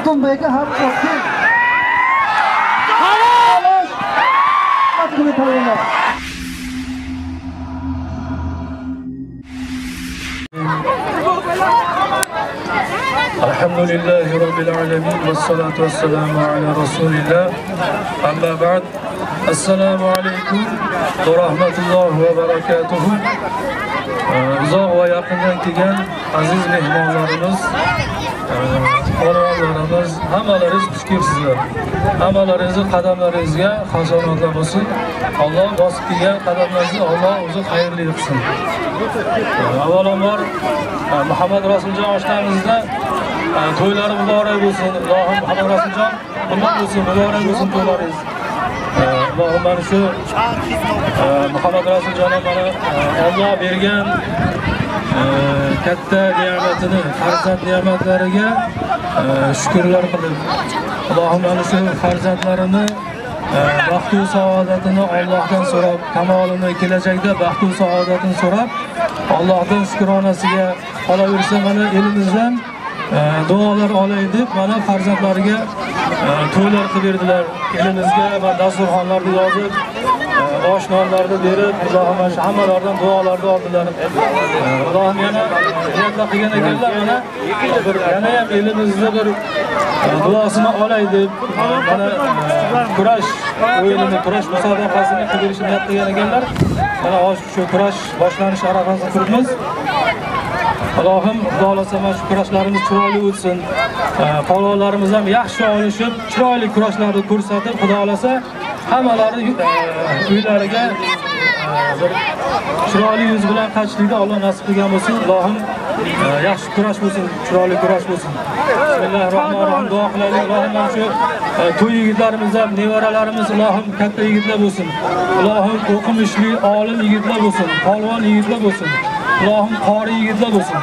Tursunbek'e ham qo'shdi. Hakkını tanıyınlar. Elhamdülillahi Rabbil alemin ve salatu ve selamu ala Resulillah. Amma ba'd. Esselamu aleyküm ve rahmetullahi ve berekatuhu. Uzoq ve yakından kelgan aziz mehmonlarimiz, onalarimiz, hammalaringiz xush kelibsizlar. Hammalaringizni qadamlaringizga hasonatlar bo'lsin. Alloh bosib kelgan qadamlaringizni Alloh o'zi xayrli qilsin. Avvalambor Muhammad Rasuljon oshnamizda to'ylari muborak bo'lsin. Allohim Muhammad Rasuljon bundan bo'lsin, muborak bo'lsin to'ylaringiz. Allohim mana shu Muhammad Rasuljon mana Alloh bergan katta ne'matini, farzand ne'matlariga shukrlar qilib, Allohim mana shu farzandlarini baxt va saodatini Allohdan so'rab, kamolini kelajakda baxt va saodatini so'rab, Allohdan shukronasiga qolaversa, mana elimizdan duolar olay deb mana farzandlariga to'ylar qilib berdilar. Elimizga va dasturxonlarni yozib, osh nonlarni berib, Allohim shu hammalardan duolarni oldilar. Allohim yana niyatlar qilgan ekanlar, mana yana ham elimizda bir duosini olay deb mana kurash o'yinini, kurash musobaqasini qilib berishni niyat qilgan ekanlar. Mana shu kurash boshlanish arafasida turibmiz. Allohim xudoolasa mana shu kurashlarimiz chiroyli o'tsin. Polvonlarimiz ham yaxshi olishib, chiroyli kurashlarni ko'rsatib, xudoolasa hammalari uylariga bir chiroyli yuz bilan qaytishlikni Alloh nasib qilgan bo'lsin. Allohim yaxshi kurash bo'lsin, chiroyli kurash bo'lsin. Bismillahirrohmanirrohim. Duo qilaylik. Allohim mana shu to'y yigitlarimiz ham, nevaralarimiz Allohim katta yigitlar bo'lsin. Allohim o'qimishli, olim yigitlar bo'lsin, polvon yigitlar bo'lsin. Allohim qori yigitlar bo'lsin.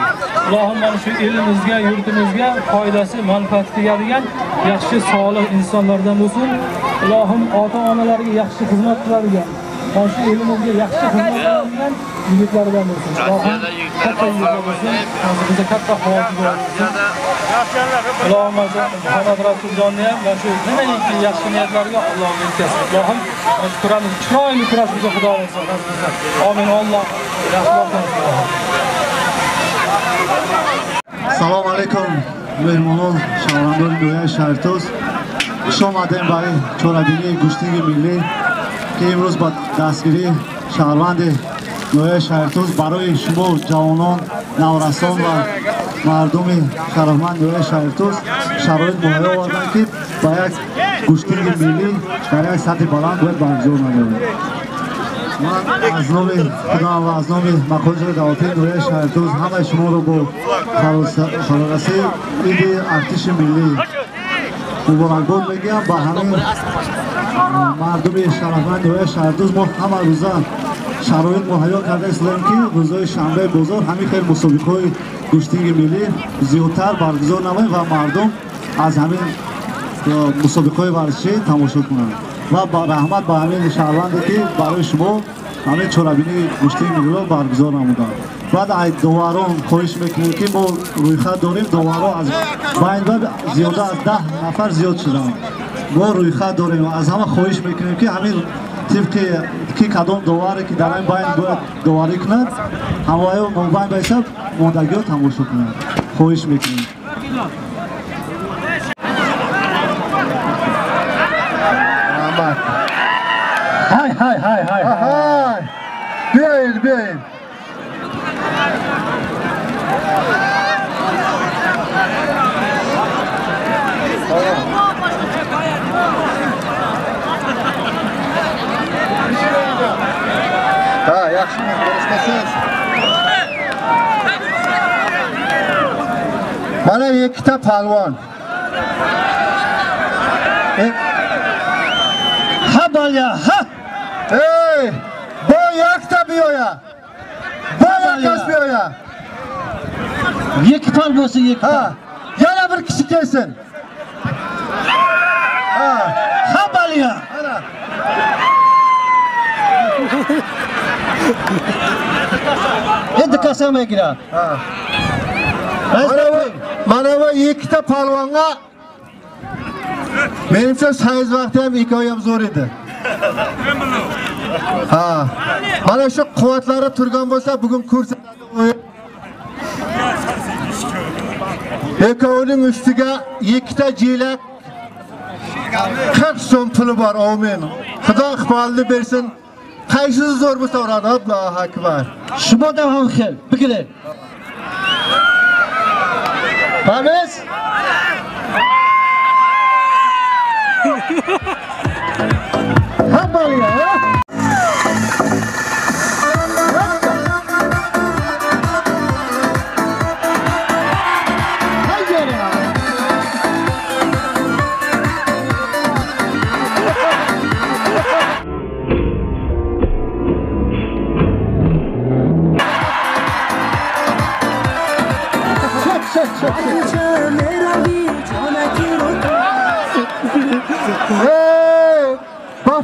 Allohim mana shu elimizga, yurtimizga foydasi, manfaati tegadigan yaxshi, solih insonlardan bo'lsin. Allohim ota-onalarga yaxshi xizmat qiladigan, mana shu elimizga yaxshi xizmat qiladigan yigitlardan bo'lsin. Allohim katta yigitlar bo'lsin. Bizga katta havosi bo'lsin. Allohim Muhammad Rasuljonning ham mana shu nimaiki yaxshi niyatlarga Alloh yetkazsin. Allohim shukramiz, chiroyli kurash bizga Xudo olsin. Amin. Alloh Assalomu alaykum mehmonlar, shahardor No'ya Shartoz. Xush omading barای chorabini go'shtingi milliy که امروز با دستگیری شهروند نویا شهرتوز برای شما جوانان، نورسان و مردم شهروند نویا شهرتوز شرایط مهیا آوردند که با یک گوشتینگ ملی در یک سطح بلند باید برگزار نماید. من از نام خدا و از نام مقام دولتی نویا شهرتوز همه شما رو با خلاصه عید ارتش ملی مبارکباد میگم. با همین مردم شهروند نویا شهرتوز ما همه روزه شرایط مهیا کرده اسلام که روزهای شنبه بازار همین خیلی مسابقه‌های گوشتینگ ملی زیادتر برگزار نماید و مردم از همین مسابقه‌های ورزشی تماشا کنند و با رحمت با همین شهروندی که برای شما همین چورابینی گوشتینگ ملی را برگزار نمودند. بعد از دواران خواهش میکنیم که ما رویخط داریم، دواران از بین زیاده از 10 نفر زیاد شدند. ما رویخط داریم و از همه خواهش میکنیم که همین طبق که کدام دواره که در این بین باید دواری کند همه مبین بیسه ماندگی ها تماشا کند. خواهش میکنیم. های بیاین yaxshi ko'rishmasiz. Mana ikkita palvon. Ha balya, ha. Ey, bu yakta biyoya. Bu yakas biyoya. Ikki tal bo'lsin, ikki. Ha. Yana bir kishi kelsin. Ha balya. Ana. Endi qasamay girar. Mana bu ikkita palvonga Menimcha sayz vaqti ham ikkovi ham zo'r edi. Ha. Mana shu quvvatlari turgan bo'lsa, bugun ko'rsatadi o'yin. Ekkovining ustiga ikkita jilak 40 so'm puli bor, amin. Xudo iqbolini bersin. Qaysi zo'r bo'lsa uradi, Allohu akbar. Shubada ham xel, bikile. Pames? Hamaliya, ha?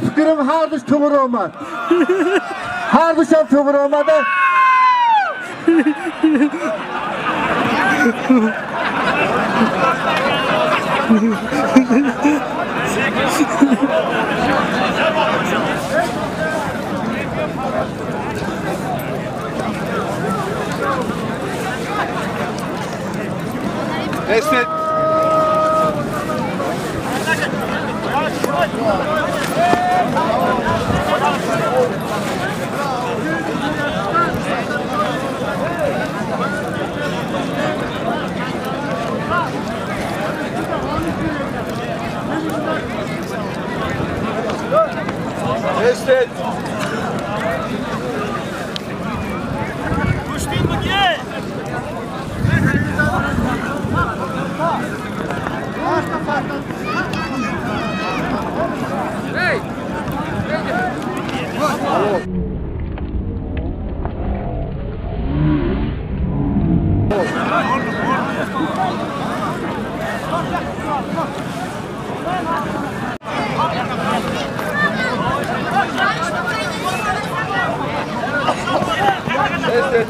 Fikrim har duş to'g'ri olmadi. Har duş ham to'g'ri olmadi. Esnet. Estet. Kuştin mi ki? Hey! Estet.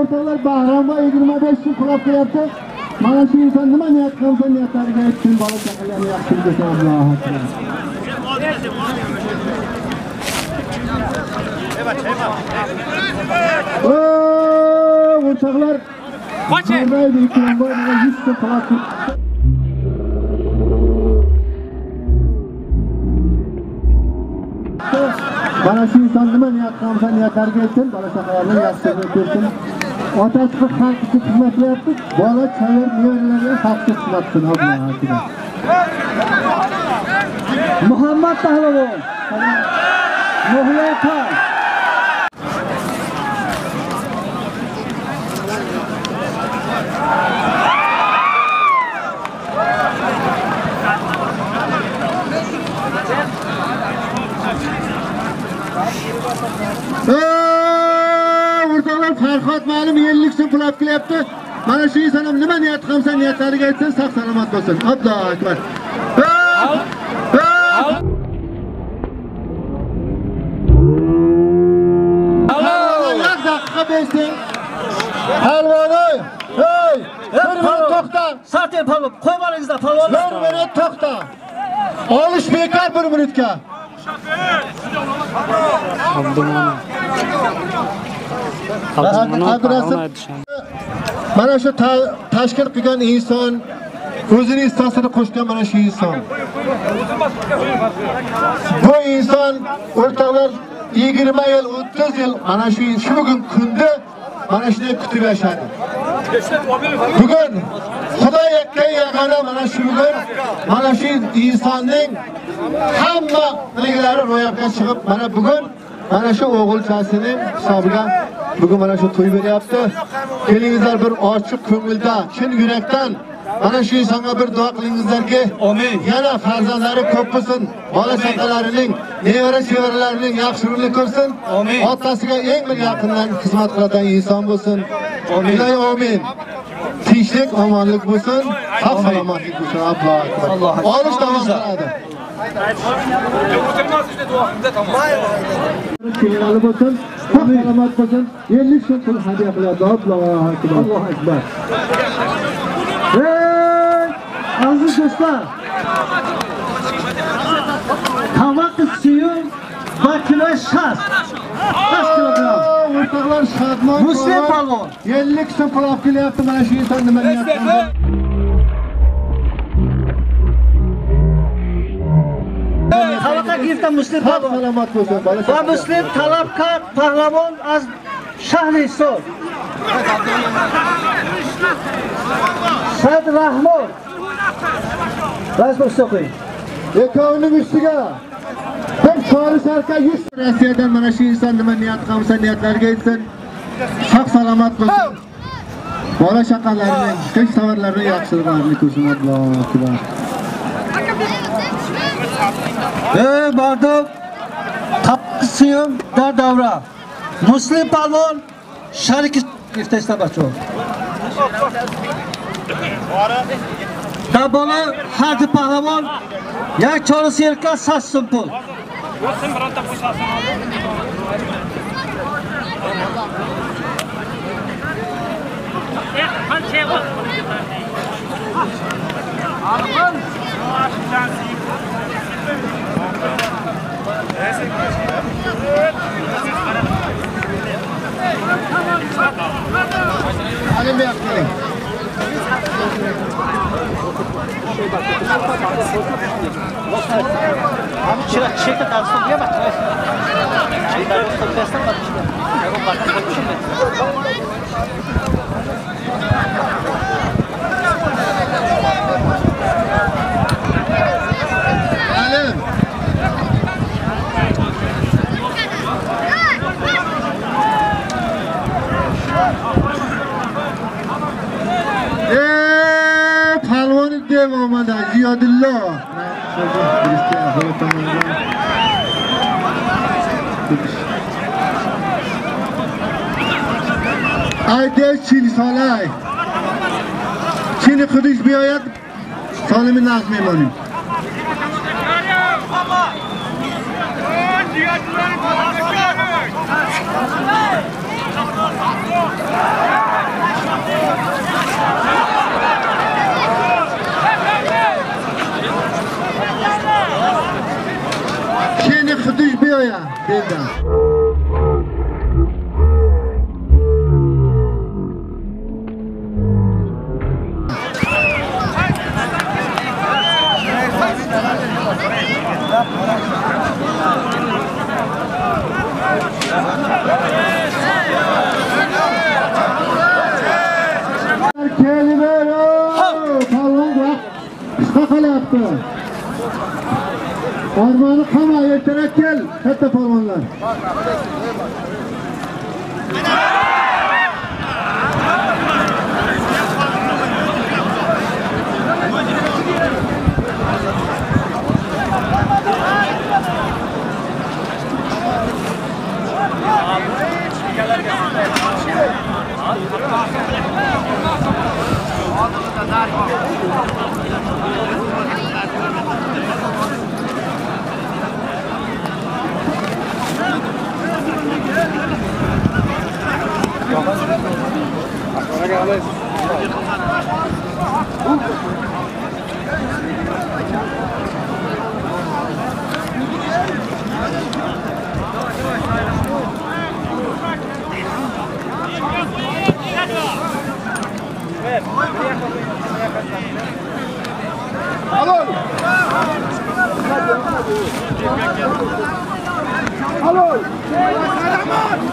Ortalar Bahram'a 25 yıl kulak yaptı. Bana şu insan nima niyat qilsa niyatlariga aytsin, bola chaqalarni yaxshi ko'rsin, Allohu akbar. O'rtoqlar, qanday ikkidan bor 100 so'm kulak. Bana şu insan nima niyat qilsa niyatlariga aytsin, bola chaqalarni yaxshi ko'rsin. Otasi xalq uchun xizmat qilyapti. Bola chayor nevaralariga xalq uchun xizmat qilsin, Allohu akbar. Muhammad Pahlavon. Muhlaka. O'rtoqlar, Farhod ma'lum 50 so'm pul olib kelyapti. Mana shu inson ham nima niyat qilsa niyatlariga aytsin, sog' salomat bo'lsin. Allohu akbar. Halvonoy, hey, bir minut to'xta. Satin palvon, qo'ymaningizlar palvonlar. Bir minut to'xta. Olish bekor 1 minutga. Mana shu tashkil qilgan inson o'zining hissasini qo'shgan mana shu inson. Bu inson o'rtoqlar 20 yil, 30 yil mana shu bugun kunda mana shunday kutib yashadi. Bugun Xudo yakkan yagona mana shu bugun mana shu insonning hamma qilig'lari ro'yobga chiqib mana bugun mana shu o'g'ilchasining hisobiga bugun mana shu to'y beryapti. Kelingizlar bir ochiq ko'ngilda, chin yurakdan mana shu insonga bir duo qilingizlarki, amin. Yana farzandlari ko'p bo'lsin, bola chaqalarining, nevara chevaralarining yaxshiligini ko'rsin. Otasiga eng bir yaqindan xizmat qiladigan inson bo'lsin. Amin. Amin. Tinchlik, omonlik bo'lsin, sog' salomatlik bo'lsin. Allohu akbar. Olish davom qiladi. Keyinali bo'lsin, sog' salomat bo'lsin. 50 so'm pul hadya qiladi. Allohu akbar. Allohu akbar. Aziz do'stlar, tomoq suyu va kilo shart. 5 kilogram. O'rtoqlar Shadmon Muslim palvon 50 so'm pul olib kelyapti. Mana shu inson nima deyapti? Xalqqa girdi Muslim palvon. Salomat bo'lsin. Va Muslim talabkor pahlavon az Shahriston. Said Rahmon. Razbo'sta qo'ying. Ekonomining ustiga bir chori sarka 100 Rossiyadan mana shu inson nima niyat qilsa niyatlariga yetsin. Sog' salomat bo'lsin. Bola chaqalarining, tinch tovarlarining yaxshiligini ko'rsin. Allohu akbar. Bardoq Tapsiyum dar davra. Muslim palvon Sharik iftashda bacho. Dabona Haji pahlavon yak chori serka 100 so'm pul. Bo'lsin bironta qo'shasin. Qancha bo'ldi? Alqon. Hadi bir yapalım. Abi çırak çekti kalsın diye bak. Şeyler olsa testten bak. Yok bak. Palvon devamında Ziyadullah. Ayda Çin salay. Çin'i kıdış bir ayet salimin nazmi emanim. Çin'i kıdış bir ayet dedi. Armanı kama yeterek gel. Hatta parmanlar.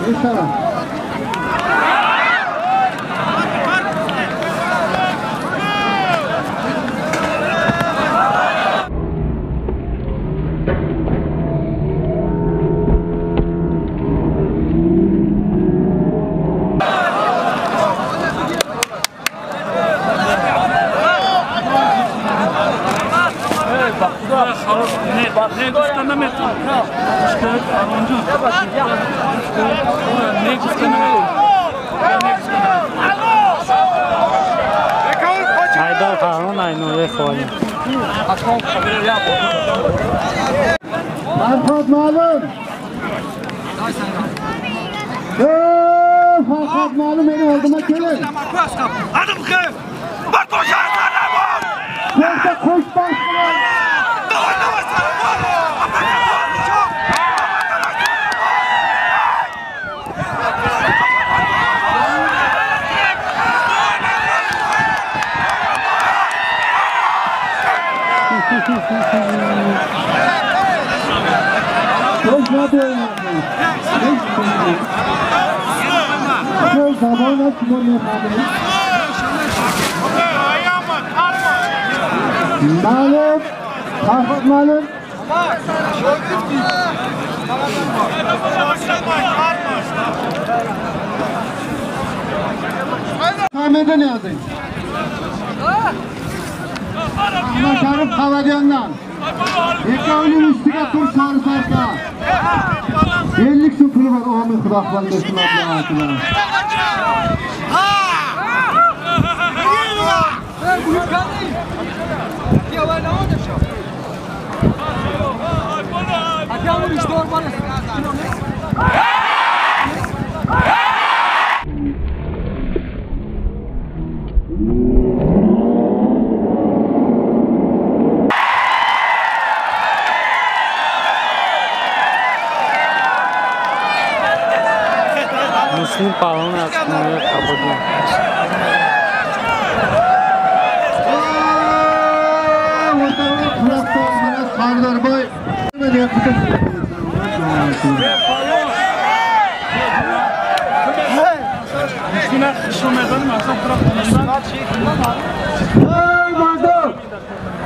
İnşallah. Haydar Harun aynı koyun. Farhat Malum. Farhat Malum benim olduma gelin. Hadi bakayım. Bak o şartlarına bak. Koşta koş başına. Koşma diyorum. Koş sabahına kimon yapalım. Malum. Farhat Malum. Ahmet'e ne yazayım? Ahmet Şarif Kavadyan'dan. Ekranın üstüne tur sarı sarka. 50 şu pulu var Ahmet Kırakvan Besin abla. Muslim pahalını açmaya kapatıyor. Sardar Boy.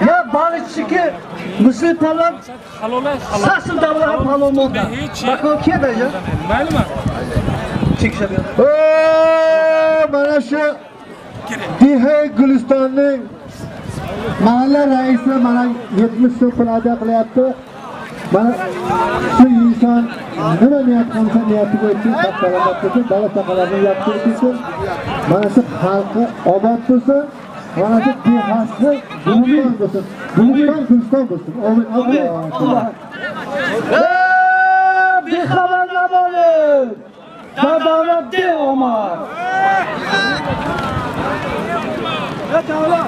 Ya balıkçı Müslüm Palam sasın davran palom oldu. Bak o kim diyecek? Çıkış yapıyor. Bana şu Dihe Gülistan'ın mahalle reisi bana 70 sıfır adet kılayattı. Bana şu insan ne niyet konsa niyeti için sağlamak için, dağ sakalarını yaptığı için bana şu halkı obat tutsun, bana şu dihası bulundan tutsun. Bulundan Gülistan tutsun. Allah. Bir haberle böyle. Sadavet de Omar. Ya Teala.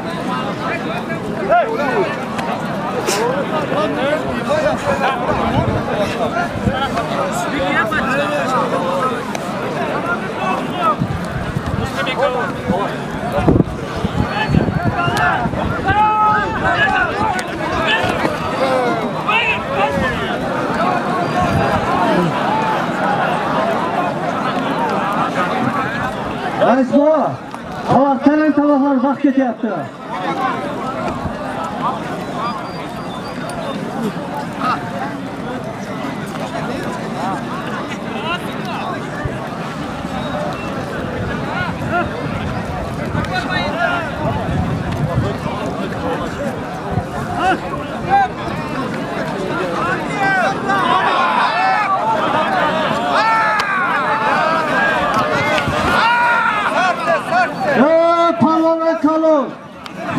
Esma, tavakların tavaklar vakt yaptı.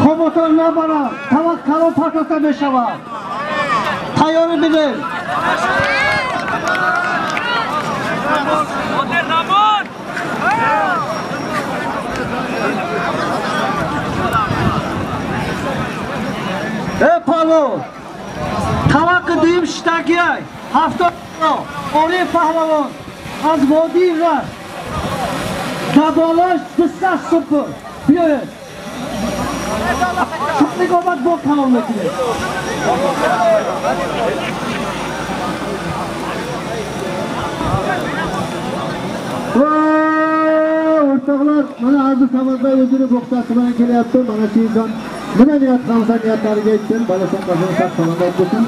Komutanlar bana tavak kalın patlatsa meşava. Tayarı bilir. Palo. Tavakı duyum ştakiyay. Hafta oraya pahlavon. Az vodi var. Dabalaş kısa sıfır. Buyurun. Çok obat bok kalmasın. Samazda özünü boksatmaya kelyapti. Mana shu inson nima niyat qilsa niyatlariga yetsin. Balasan qazanib saqlanib bo'lsin.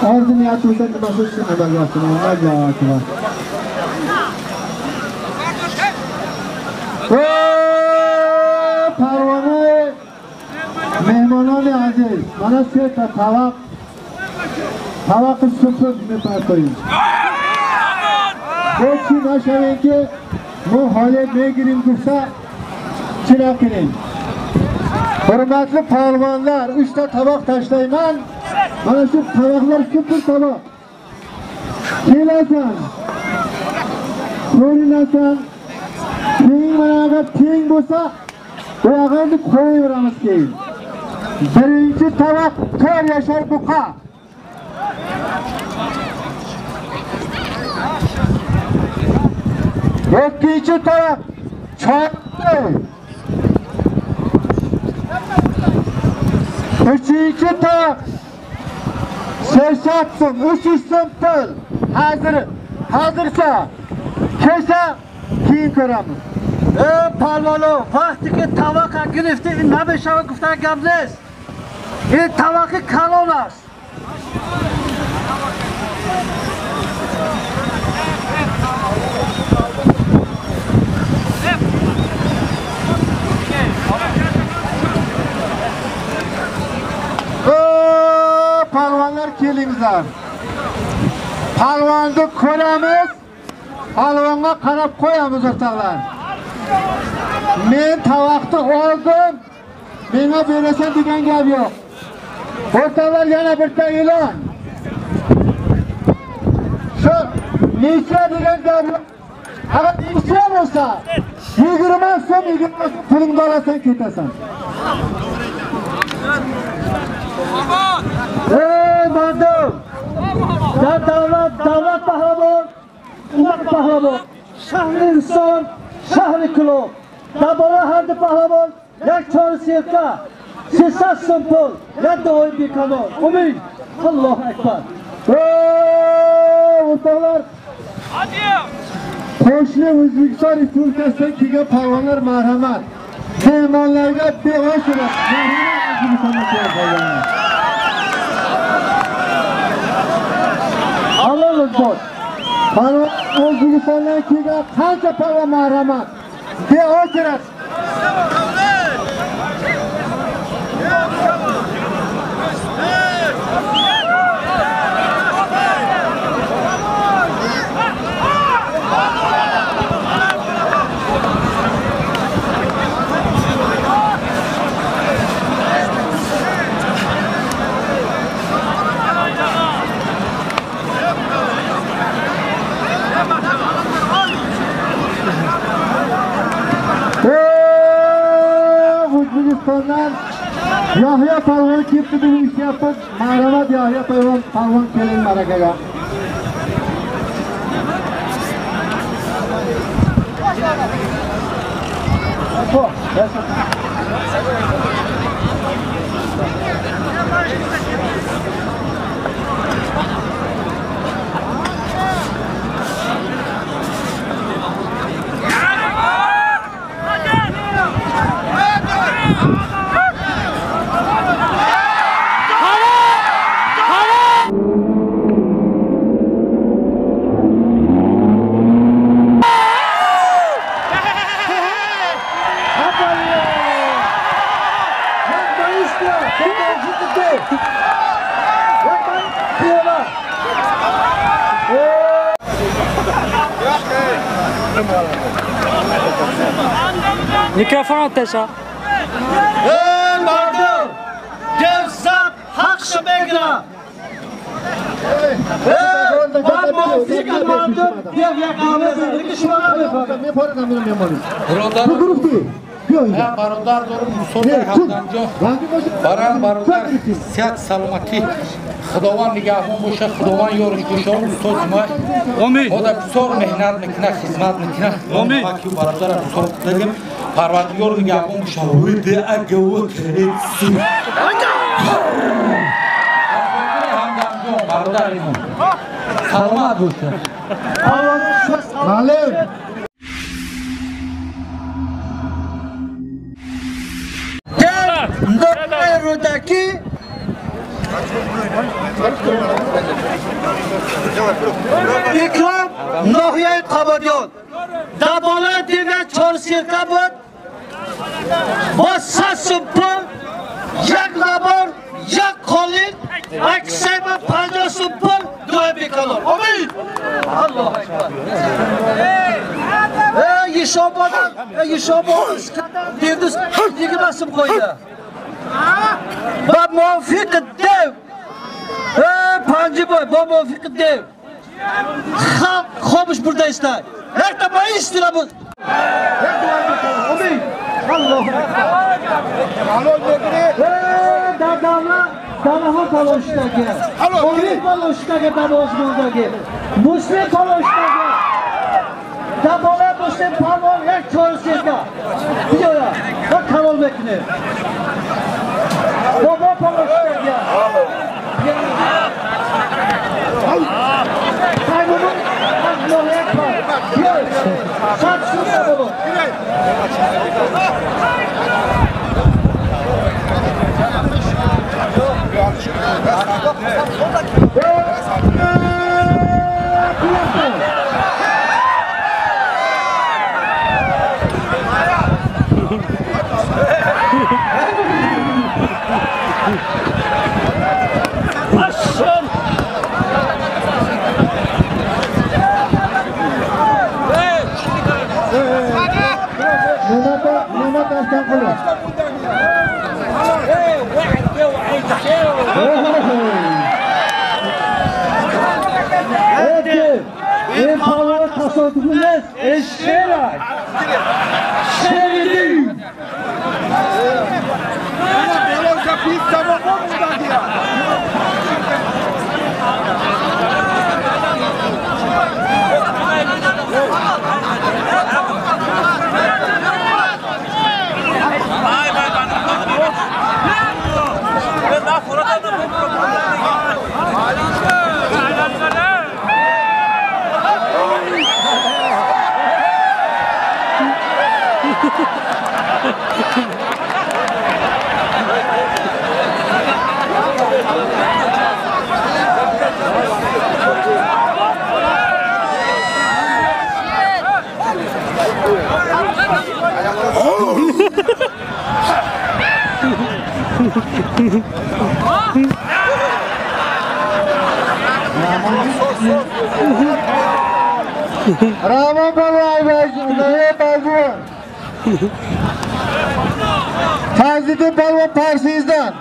Orzu niyat bo'lsa nimasi uchun amalga oshiradi. Parvona mehmononi aziz. Mana shu yerda tavoq supur deb qo'ying. Ko'pchi nashavenki bu holat megirim kursa chiroq qiling. Hurmatli palvonlar, 3 ta tovoq tashlayman. Mana shu tovoqlar supur tovoq. Kelasan. Ko'rinasan. Teng managa teng bo'lsa, bu yog'ini qo'yaveramiz keyin. Birinchi tovoq 4 yashar buqa. Ikkinchi tovoq cho'pli. Uchinchi tovoq 80 so'm, 300 so'm pul. Hozircha kesa keyin ko'ramiz. Palvonu, vaqtiga tavoqa girifti, nabeshava gufta gapsiz. Tavoqi kalonas. Palvonlar kelingizlar. Palvonni ko'ramiz. Palvonga qarab qo'yamiz o'rtoqlar. Men tavoqni oldim. Menga berasan degan gap yo'q. O'rtoqlar yana bitta e'lon. Shu necha degan gap yo'q. Agar necha bo'lsa 20 so'm pulingni olasan ketasan. Mardum! Davlat pahlavan, ummat pahlavan, shahri inson, shahri kulub. Dabora hardi pahlavan, yak chori sevka, 80 so'm pul, yadda o'yin bekanor. Umid! Allohu akbar! O'rtoqlar! Qo'shni O'zbekiston Respublikasidan kelgan palvonlar marhamat. Mehmonlarga beo'shirib, Allah razı palvon O'zbekistondan kelgan qancha palvon marhamat. Beo'shirib. O'zbekistondan Yahya palvon ketdi deb eshityapmiz. Marhamat Yahya palvon keling marakaga. Mikrofon ateşa. Mardum! Gevsap hakşı bekle. Mardum! Sikil mardum! Dev yakalısın. Bu grup değil. Barondar doğru musollar hamdanjo. Barondar siyat salomati. Xudovan nigahon bo'sha, Xudovan yorish bo'sha, ustoz mash. Amin. Xudo bisor mehnat mikna, xizmat mikna. Amin. Fakir barondar bisor qilgan. Parvardigor nigahon bo'sha, uyda agawo keretsin. Hamdanjo barondar imon. Salomat bo'lsin. Malim. Rudaki İkram Nohiyay Qabadiyon Dabola degan Chorsilka bud Bas sasupun Yak labor Yak kolin Aksayma panja supun Dua bekalor Amin Allah Ekber Yishobodan Yishobodan Devdus Yigi basib qo'ydi Ba muvafiq dev Panjiboy ba muvafiq dev Xalq xo'mish burada istay Erta boy istirabuz Amin Allah Dadamlar Danaha paloshdagi Olik paloshdagi Damozmondagi Muslim paloshdagi Dabola Muslim palon Yak Chorsilka Biyoya Bak Kamol Bekni Baba paloshdagi Saymunun Nohiyat var Biyoy Satsızda bunu Tasodifimiz eşşerak şeridim Rahman Balvan Fazliddin Balvan Parsiyizdan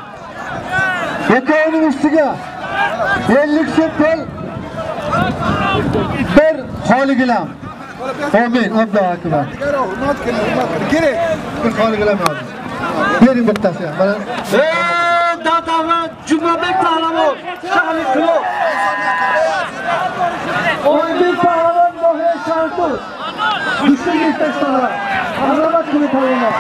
Eko'ning ustiga 50 sepel bir holigilam Amin Allohu akbar Kerak bir holigilam hozir bering bittasi mana Dadamlar Jumabek Pahlavon Shahli Kilo Oybek Pahlavon Nohiyat Shartos Dushman yetashdilar Azamat kuni palvonlar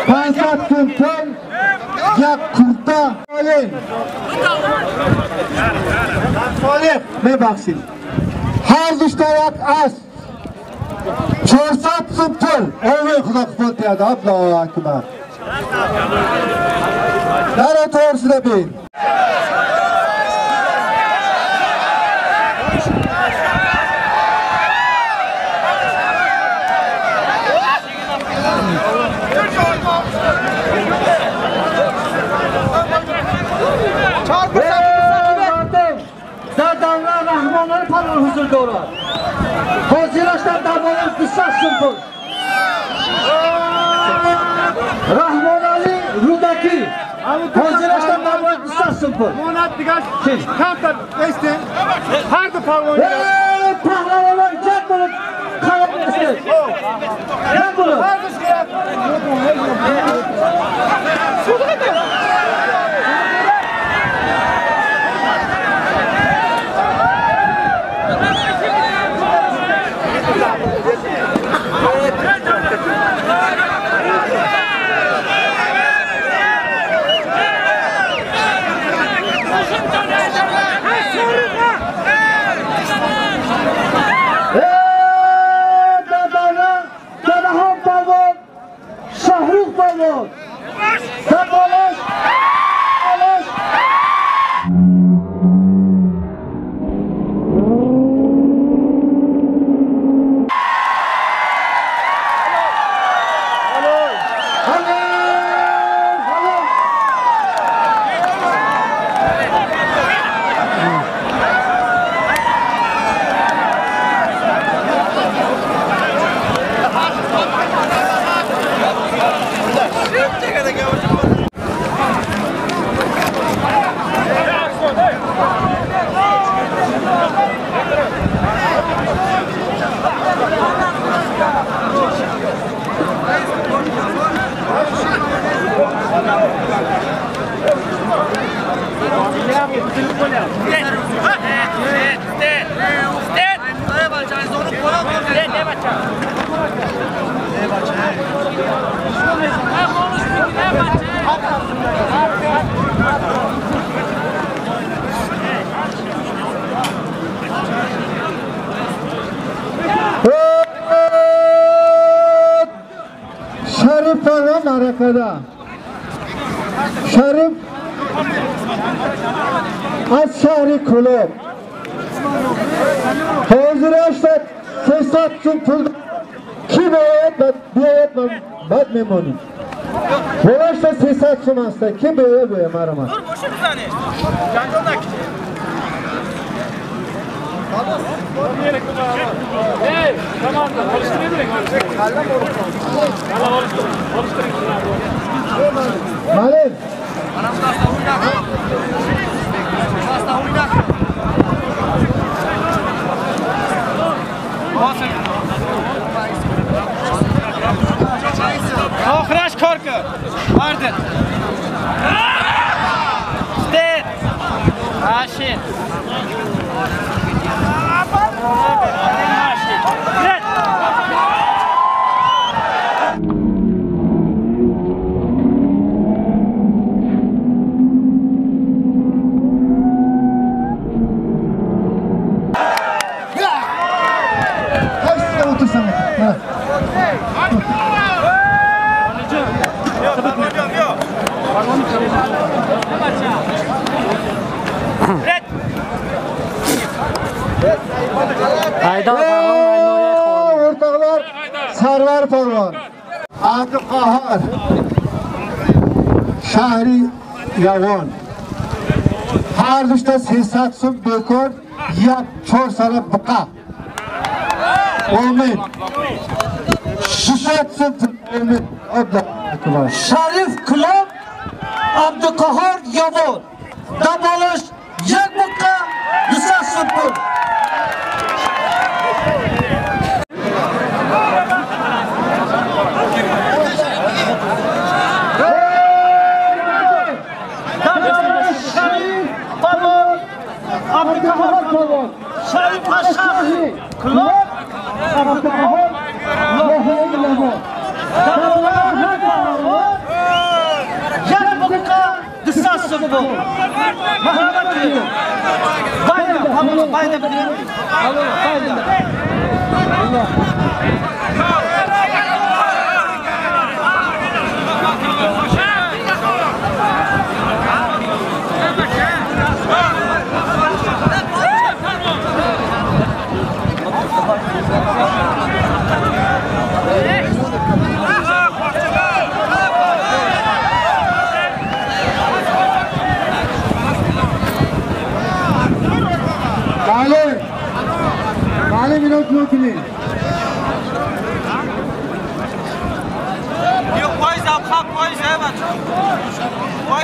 Pansat Kuntal Yak Kurta Oleh Mebaxin Har düştayak as Çorsat Suntul Oleh Xuda Qufot deyadi Allohu akbar Dara to'g'risida beyin Dadamlar Rahmonlar palon huzurda ular Hozirashdan davolab qissassin pul Rahmonali Rudaki Hozirashdan navbat ustasın pul. Monat digash. Kamta este. Har du pavon. Pahlavonlar jam bo'lib qarab tursin. Jam bo'lib. Dadaxon polvon, Shohrux polvon. Dabolash. Sharif polvon harakada. Sharif Ashari klub. Hozirashda fesat uchun pul kim berayot bad memnun. Bo'lashda fesat sumasda kim berayot marhamat. Dur boşu bizani. Janjonak. Hey, tamam da alıştırayım mı? Malin. Oxirash korku. Vardin. Stet. Ashit. O'rtoqlar, Sarvar polvon, Abduqahhor, Shahri Yavon. Har dushta 300 so'm bekor, yab 4 sala buqa. Amin. 300 so'm amin. Abduqahhor. Sharif klub Abduqahhor Yavon. Dabolash yakbuqa ustasın pul. Abduqahhor polvon, Sharif Ashari klub Abduqahhor Yavon. Yakbuqa ustasın pul. Marhamat qiling. Bayda qiling. Mali minut mümkün. Yok, koy zam, hak koy zam. Koy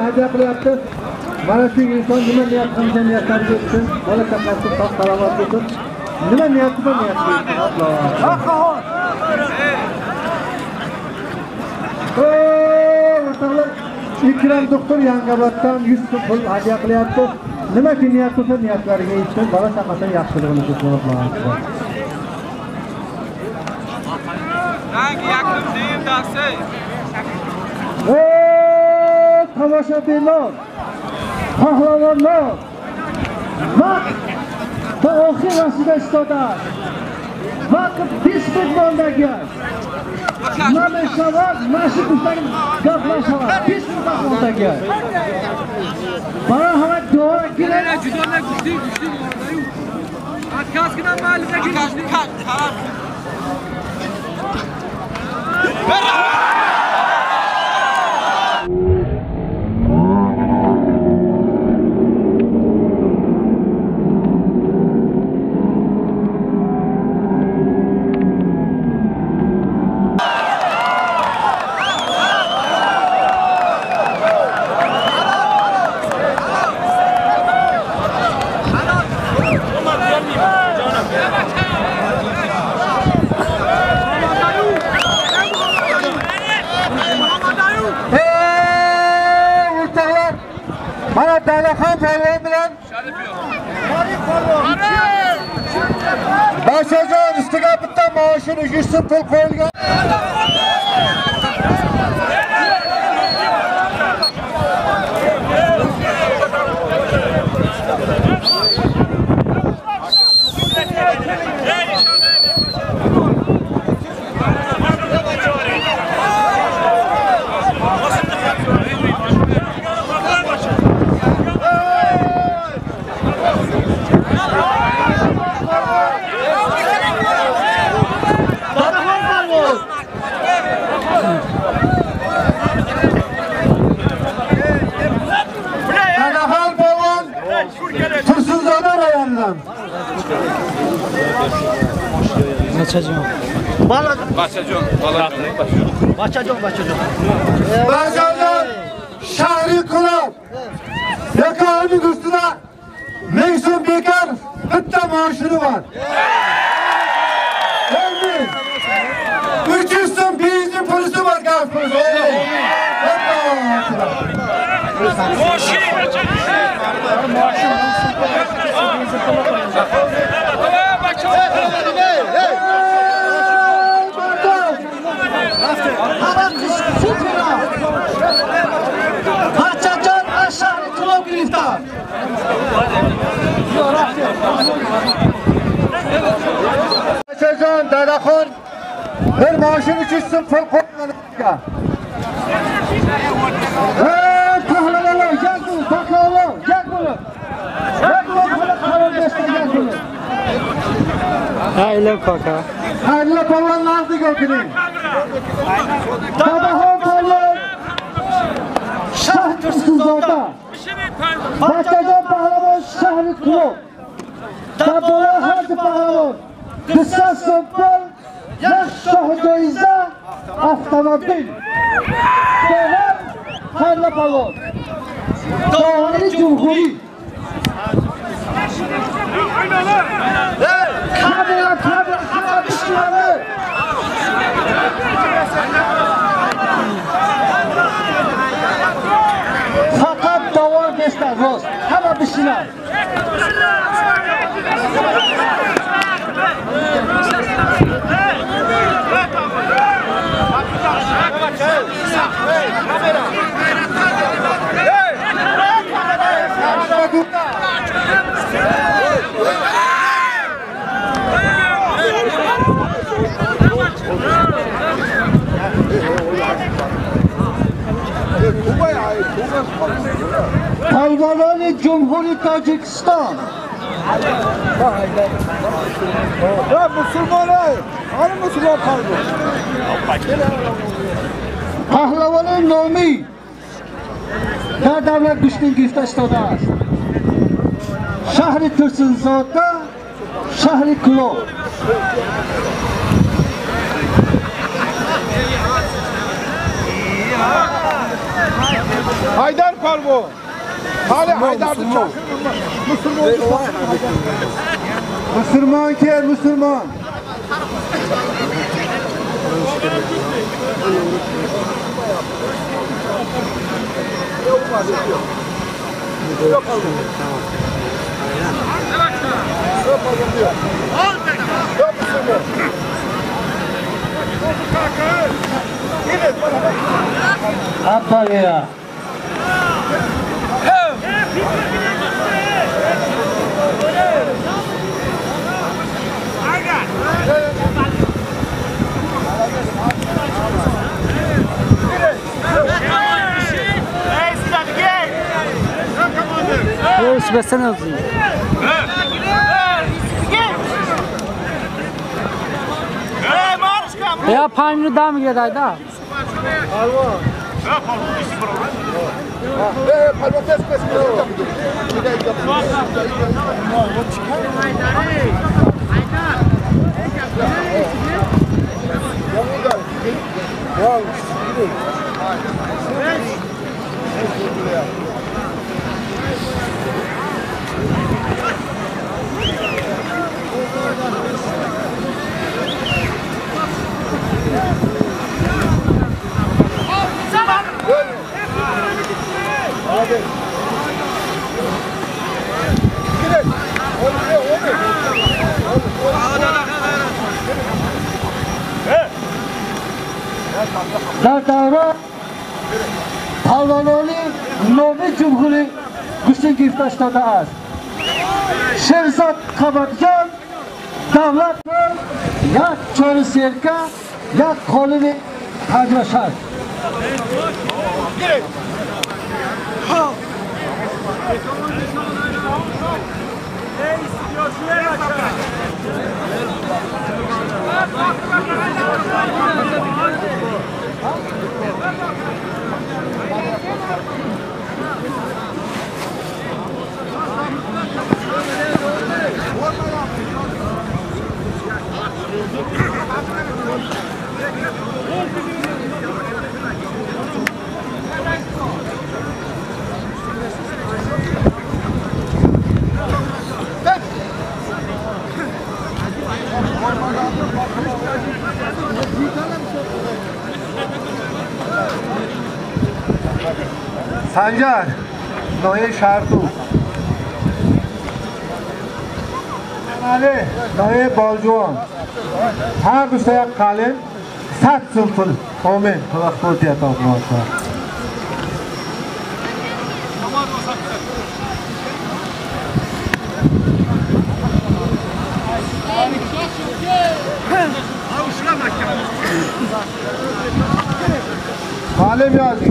Hadiya qilyapti. Mana shu inson nima niyat qilsa niyatlariga yetsin. Bola chaqasi sog' salomat bo'lsin. Nima niyati bor niyati. Alloh. O'rtoqlar, Ikrom doktor Yangioboddan 100 so'm pul hadiya qilyapti. Nimaki niyat qilsa niyatlariga yetsin. Bola chaqasi yaxshiligini ko'rsin. Alloh. Rangi yakın değil dersi. Tomoshabinlar, qahramonlar, vaqt va oxir vaqtida istodat. Vaqt 5 mezbondagi. Mana shavab, mashhurdan gaplashalar. 5 mezbondagi. Bana hava duo kerak. Judolar güçlü orada yok. Kaskından mahallede güçlü. Mana Dalaxon polvon bilan Bashajon ustiga bitta maoshini 100 so'm pul qo'yilgan. Bachajon. Bachajon. Bachajon shahri Qulov. Yakağının üstüne Meksun Bekar bitta maaşını var. Geldi. 300 so'm benzin polisi var, gaz polisi. Bachajon shahri Qulov giriftar. Bachajon Dadaxon bir maaşın 300 so'm pul qo'yganlar. Pahlavonlar, yakun, pahlavon, yakun. Hayırlı kaka. Hayırlı palvanlardı gökünü. Dadaxon palvan Şah Tursunzoda. Bachajon pahlavon shahri Qulov. Dabola harcı pahlavon. Kısa so'mpol, yaş shohjoyiza, avtomobil. Doğan hayırlı palvan. Doğanı Cumhuri. Kamera düşmanı. Fakat davar beşler roz. Hava bir şeyler. Palvanani Cumhuri Tojikiston. Ya Müslümanlar, hani Müslüman palvan? Pahlavoni nomi در davlat güçlü giftashtoda است. Shahri Tursunzoda, shahri Qulov. Haydar palvan. Hali Haydar'dı çok. Müslüman ki Müslüman. Apa ya? Hoş besene olsun. Ya payını daha mı geldi daha? Palvan. Palvan tez در davra Palvanoni nomi Cumhuri güçlü giftashtoda است. Sherzod Qabatjon davlat yak chori serka, yak qonuni hajrashar. Sancar, Noye Şartu. Ali, Noye Baljuan. Her bir şey kalın, sat sınıfır. Amin. Allah kurtiyat olmazsa. Halim yazdı.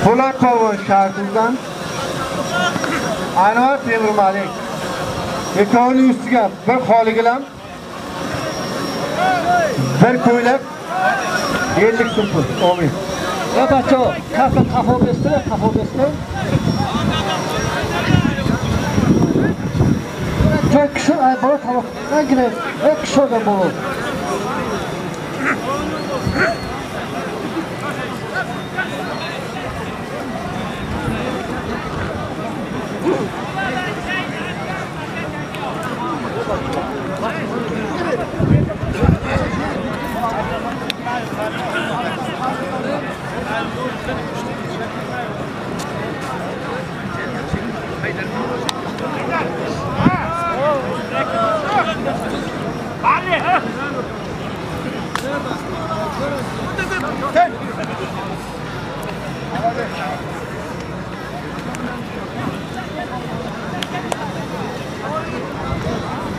Polat Kavun şartından Anvar Temur Malik. Ekavuni üstüge bir holigilam, bir ko'ylak 50 sıfır. Amin. Ya bacho, kafa besle. Çok kişi bana tamam. Ne gibi? Ek kişi da bu.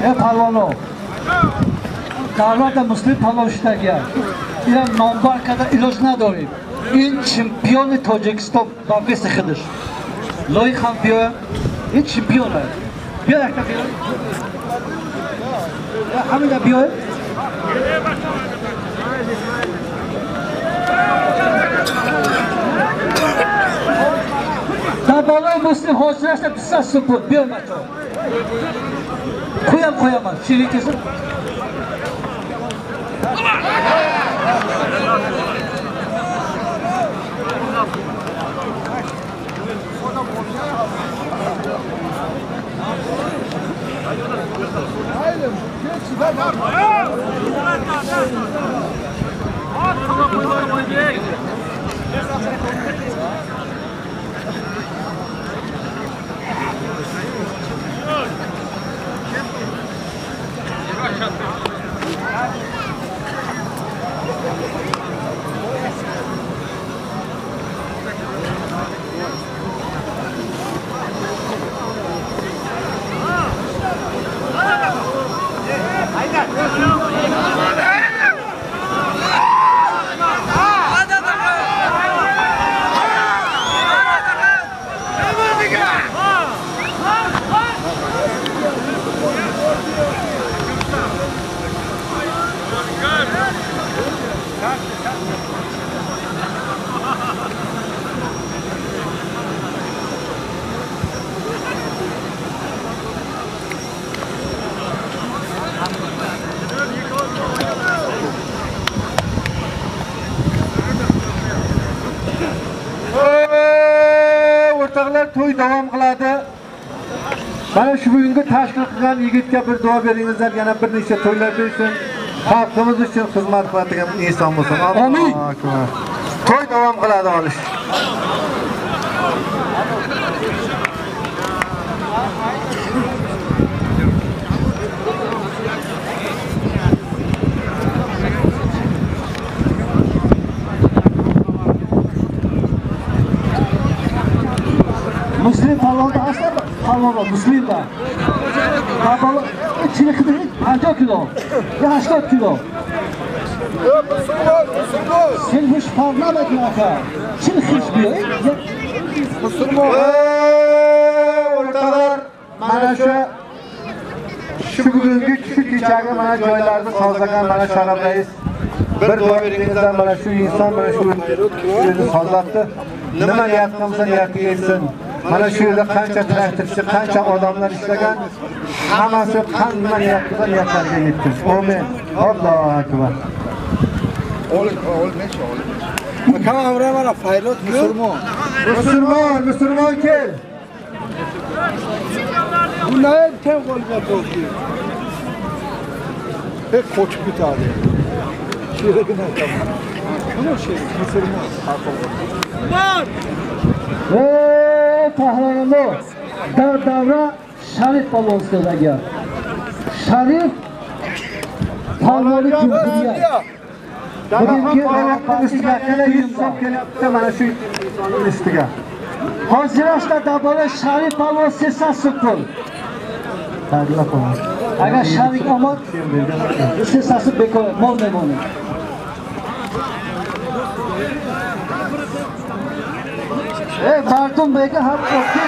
Ya palvano. Davlat Müslim palvonishlarga. Ila Nombarkada iloj nadorim. In chempioni Tojikiston bavesi khidir. Loy ham biyo, in chempioni. Biyo yakta biyo. Ya hamida biyo. Tabalo Müslim hozirashda pissa suput biyo macho. Koyamam. Şirin kesin. To'y davom qiladi. Mana shu bugungi tashkil qilgan yigitga bir duo beringizlar, yana bir necha to'ylar bersin. Xalqimiz uchun xizmat qiladigan inson bo'lsin. Amin. To'y davom qiladi olish. Müslim palvonda asla palvonda Müslim var. Palvon içini kıdırık 50 kilo. Ya 80 kilo. Sen hiç palvona bakma. Çin hiç bir. Müslüman. Ortalar mana şu bugungi küçük kechagi mana joylarda sozlagan mana sharobdayız. Bir duo beringizlar, mana shu inson mana shu yerni sozlatdi. Nima niyat qilsa niyati yetsin. Mana shu yerda qancha traktorchi, qancha odamlar ishlagan, hammasi qanday niyat qilsa niyatlariga yetsin. Amin. Allohu akbar. Kamera mana faylot Müslüman kel. Bunlar tem golga to'g'ri. Pek qochib ketadi. Ve Tahranlı dar davra Şarif balonsu'da Şarif Palmalı Cumhuriyet. Bugünkü partiyalar yüksek kelepte mana şu listiga. Hozirashda dabara Şarif Palmalı sesasi pul. Agar Şarif omad sesasi bekor mol memoni. Mardum bega ham o'tdi.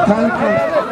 Thank you.